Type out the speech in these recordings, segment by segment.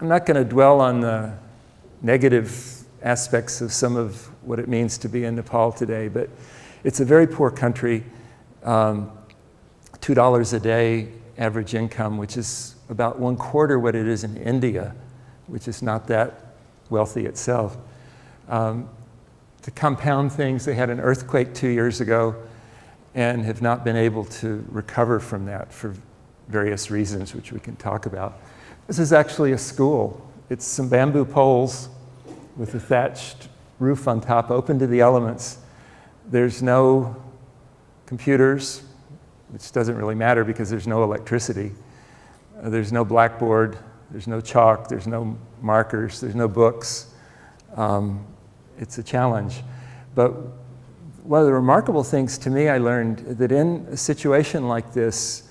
I'm not going to dwell on the negative aspects of some of what it means to be in Nepal today, but it's a very poor country. $2 a day average income, which is about 1/4 what it is in India, which is not that wealthy itself. To compound things, they had an earthquake 2 years ago and have not been able to recover from that for various reasons, which we can talk about. This is actually a school. It's some bamboo poles with a thatched roof on top, open to the elements. There's no computers, which doesn't really matter because there's no electricity. There's no blackboard, there's no chalk, there's no markers, there's no books. It's a challenge. But one of the remarkable things to me, I learned that in a situation like this,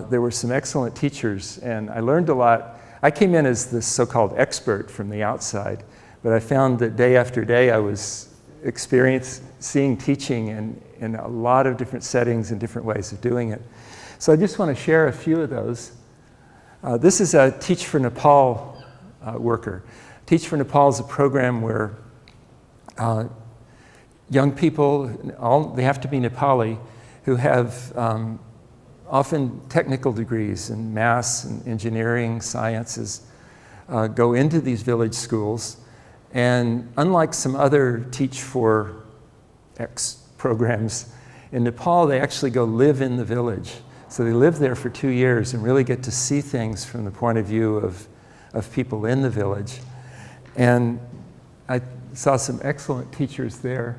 there were some excellent teachers, and I learned a lot. I came in as the so-called expert from the outside, but I found that day after day I was seeing teaching in a lot of different settings and different ways of doing it. So I just want to share a few of those. This is a Teach for Nepal worker. Teach for Nepal is a program where young people, they have to be Nepali, who have often technical degrees in maths and engineering, sciences, go into these village schools. And unlike some other Teach for X programs, in Nepal they actually go live in the village. So they live there for 2 years and really get to see things from the point of view of people in the village. And I saw some excellent teachers there.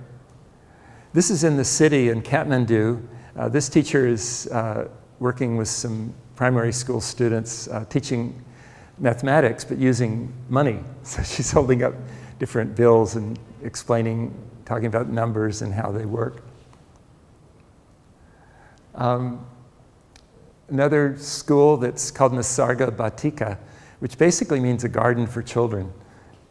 This is in the city in Kathmandu. This teacher is working with some primary school students, teaching mathematics, but using money. So she's holding up different bills and talking about numbers and how they work. Another school that's called Nisarga Batika, which basically means a garden for children.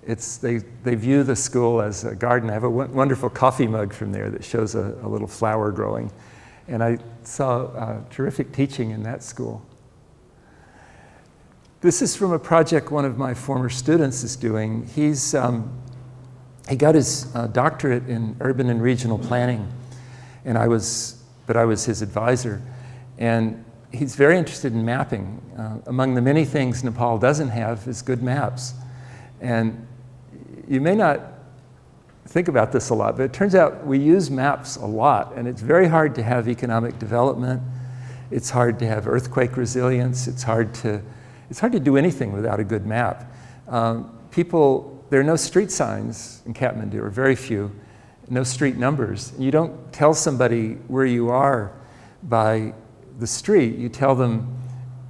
They view the school as a garden. I have a wonderful coffee mug from there that shows a little flower growing. And I saw terrific teaching in that school. This is from a project one of my former students is doing. He got his doctorate in urban and regional planning, and I was his advisor. And he's very interested in mapping. Among the many things Nepal doesn't have is good maps. And you may not think about this a lot, but it turns out we use maps a lot, and it's very hard to have economic development. It's hard to have earthquake resilience. It's hard to do anything without a good map. There are no street signs in Kathmandu, or very few, no street numbers. You don't tell somebody where you are by the street. You tell them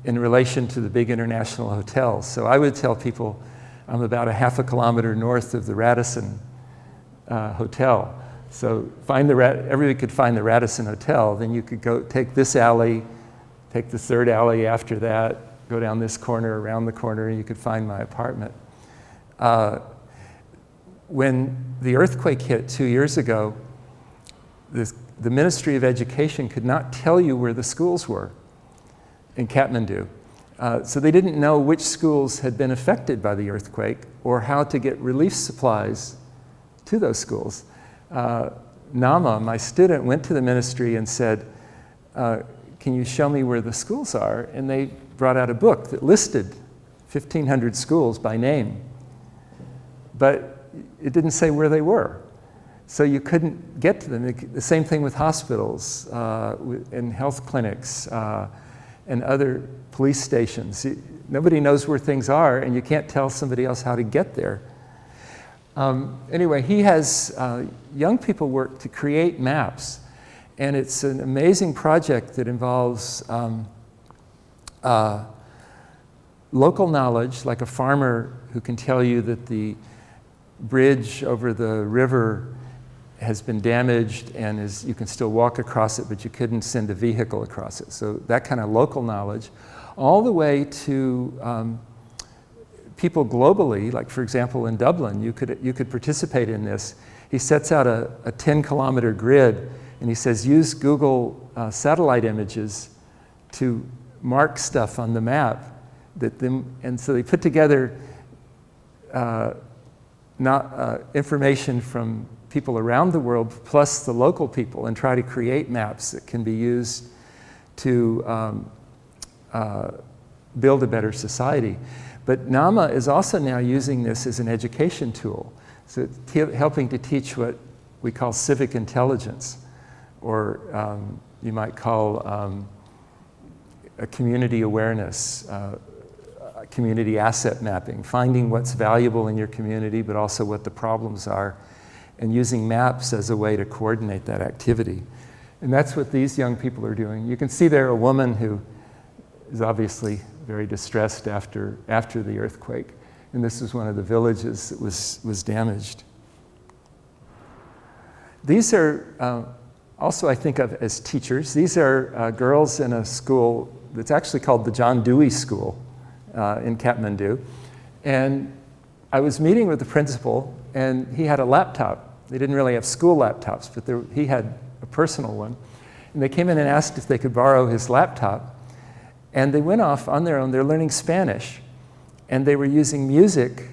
in relation to the big international hotels. So I would tell people I'm about a half a kilometer north of the Radisson Hotel. So everybody could find the Radisson Hotel. Then you could go take this alley, take the third alley after that, go down this corner, around the corner, and you could find my apartment. When the earthquake hit 2 years ago, the Ministry of Education could not tell you where the schools were in Kathmandu. So they didn't know which schools had been affected by the earthquake or how to get relief supplies to those schools. Nama, my student, went to the ministry and said, can you show me where the schools are? And they brought out a book that listed 1,500 schools by name, but it didn't say where they were. So you couldn't get to them. The same thing with hospitals and health clinics and other police stations. Nobody knows where things are, and you can't tell somebody else how to get there. Anyway, he has young people work to create maps, and it's an amazing project that involves local knowledge, like a farmer who can tell you that the bridge over the river has been damaged and you can still walk across it, but you couldn't send a vehicle across it. So that kind of local knowledge, all the way to people globally, like for example in Dublin, you could participate in this. He sets out a 10-kilometer grid, and he says use Google satellite images to mark stuff on the map And so they put together information from people around the world plus the local people and try to create maps that can be used to build a better society. But NAMA is also now using this as an education tool. So it's helping to teach what we call civic intelligence, or you might call a community awareness, community asset mapping, finding what's valuable in your community, but also what the problems are, and using maps as a way to coordinate that activity. And that's what these young people are doing. You can see there a woman who is obviously very distressed after the earthquake. And this is one of the villages that was damaged. These are also, I think of as teachers. These are girls in a school that's actually called the John Dewey School in Kathmandu. And I was meeting with the principal, and he had a laptop. They didn't really have school laptops, but he had a personal one. And they came in and asked if they could borrow his laptop. And they went off on their own. They're learning Spanish. And they were using music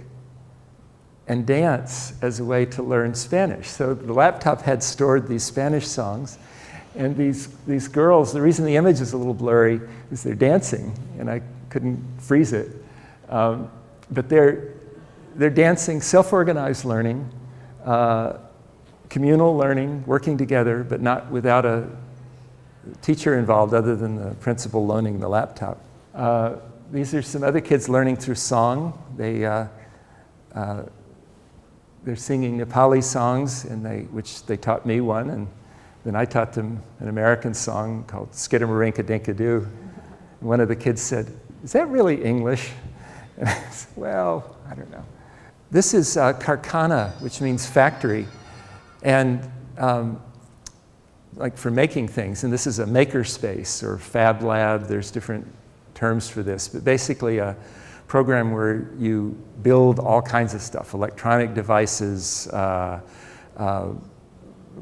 and dance as a way to learn Spanish. So the laptop had stored these Spanish songs. And these girls, the reason the image is a little blurry is they're dancing, and I couldn't freeze it. But they're dancing, self-organized learning, communal learning, working together, but not without a teacher involved other than the principal loaning the laptop. These are some other kids learning through song. They're singing Nepali songs, which they taught me one, and then I taught them an American song called Skidamarinka Dinka Doo. One of the kids said, "Is that really English?" And I said, "Well, I don't know." This is Karkhana, which means factory, and like for making things. And this is a maker space or fab lab. There's different terms for this, but basically a program where you build all kinds of stuff, electronic devices,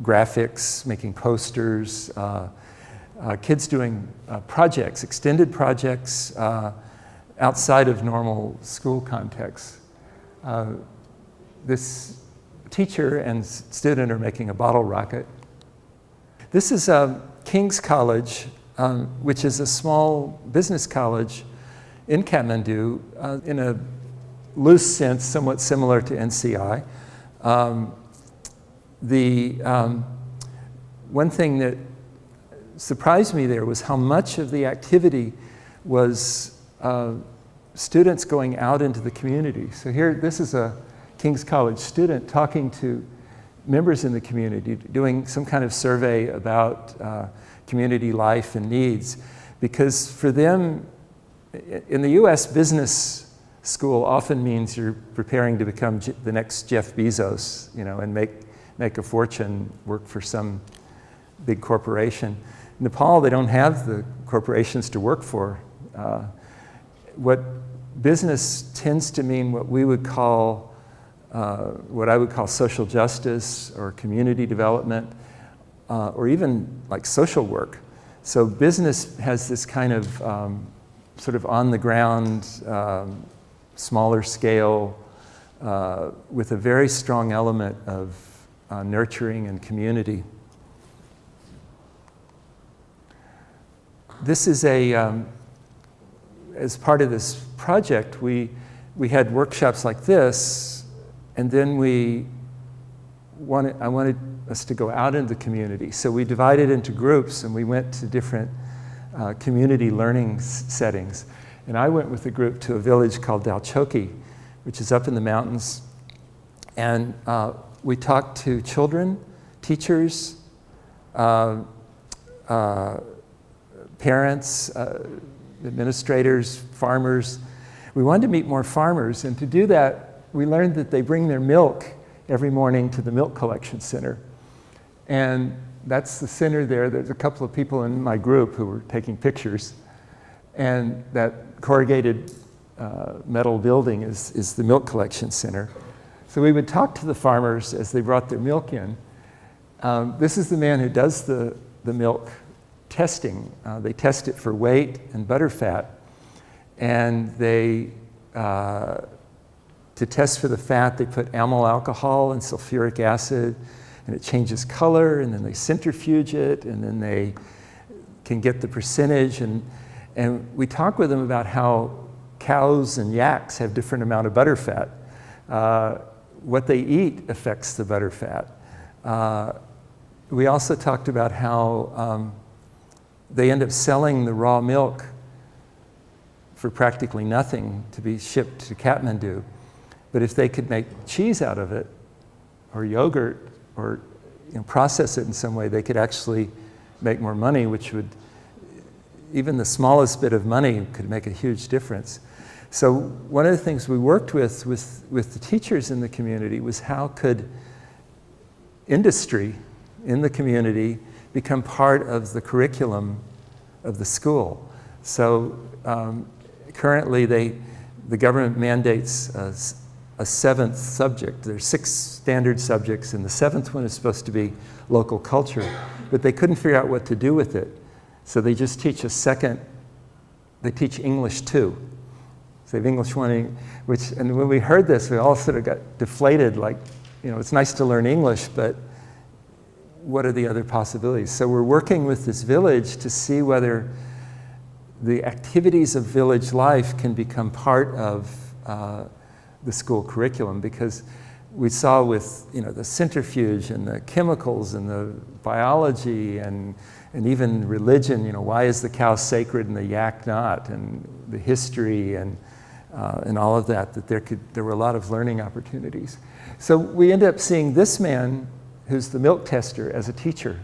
graphics, making posters, kids doing projects, extended projects outside of normal school contexts. This teacher and student are making a bottle rocket. This is King's College, which is a small business college in Kathmandu, in a loose sense, somewhat similar to NCI. One thing that surprised me there was how much of the activity was students going out into the community. So here, this is a King's College student talking to members in the community, doing some kind of survey about community life and needs. Because for them, in the US, business school often means you're preparing to become the next Jeff Bezos, and make a fortune, work for some big corporation. In Nepal, they don't have the corporations to work for. What business tends to mean what we would call, what I would call social justice or community development, or even like social work. So business has this kind of sort of on the ground, smaller scale, with a very strong element of nurturing and community. This is as part of this project, we had workshops like this, and then I wanted us to go out into the community. So we divided into groups, and we went to different community learning settings. And I went with a group to a village called Dalchoki, which is up in the mountains. And we talked to children, teachers, parents, administrators, farmers. We wanted to meet more farmers, and to do that, we learned that they bring their milk every morning to the milk collection center. And that's the center there. There's a couple of people in my group who were taking pictures. And that corrugated metal building is the milk collection center. So we would talk to the farmers as they brought their milk in. This is the man who does the milk testing. They test it for weight and butter fat. and they, to test for the fat, they put amyl alcohol and sulfuric acid, and it changes color, and then they centrifuge it, and then they can get the percentage. And we talk with them about how cows and yaks have different amount of butterfat. What they eat affects the butterfat. We also talked about how they end up selling the raw milk for practically nothing to be shipped to Kathmandu. But if they could make cheese out of it, or yogurt, or process it in some way, they could actually make more money, which would, even the smallest bit of money could make a huge difference. So one of the things we worked with the teachers in the community was how could industry in the community become part of the curriculum of the school. So currently the government mandates a seventh subject. There's 6 standard subjects, and the 7th one is supposed to be local culture, but they couldn't figure out what to do with it. So they just teach they teach English 2. So they have English 1, and when we heard this, we all sort of got deflated, like, it's nice to learn English, but what are the other possibilities? So we're working with this village to see whether the activities of village life can become part of the school curriculum, because we saw with the centrifuge and the chemicals and the biology and even religion, why is the cow sacred and the yak not, and the history and all of that there were a lot of learning opportunities. So we end up seeing this man, who's the milk tester, as a teacher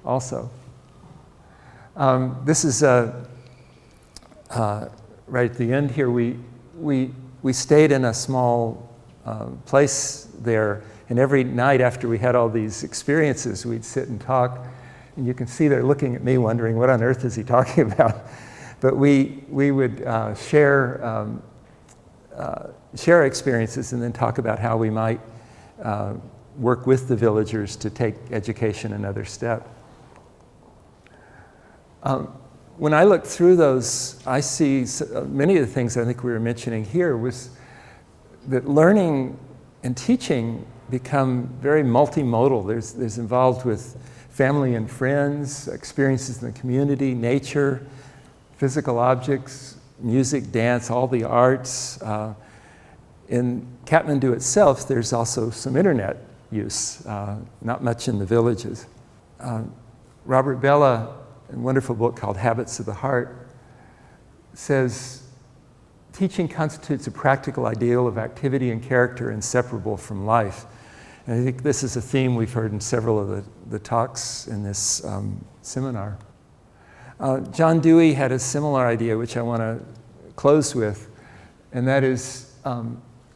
also. This is right at the end here. We stayed in a small place there, and every night after we had all these experiences, we'd sit and talk, and you can see they're looking at me wondering, what on earth is he talking about? But we would share experiences and then talk about how we might work with the villagers to take education another step. When I look through those, I see many of the things I think we were mentioning here was that learning and teaching become very multimodal. There's involved with family and friends, experiences in the community, nature, physical objects, music, dance, all the arts. In Kathmandu itself, there's also some internet use, not much in the villages. Robert Bellah, in a wonderful book called Habits of the Heart, says, teaching constitutes a practical ideal of activity and character inseparable from life. And I think this is a theme we've heard in several of the talks in this seminar. John Dewey had a similar idea, which I want to close with, and that is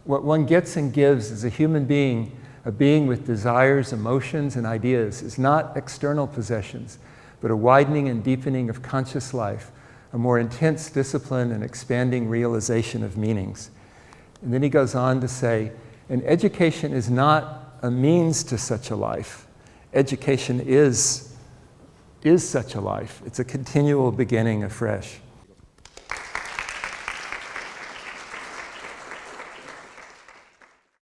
what one gets and gives as a human being, a being with desires, emotions, and ideas, is not external possessions, but a widening and deepening of conscious life, a more intense discipline and expanding realization of meanings. And then he goes on to say, and education is not a means to such a life. Education is such a life. It's a continual beginning afresh.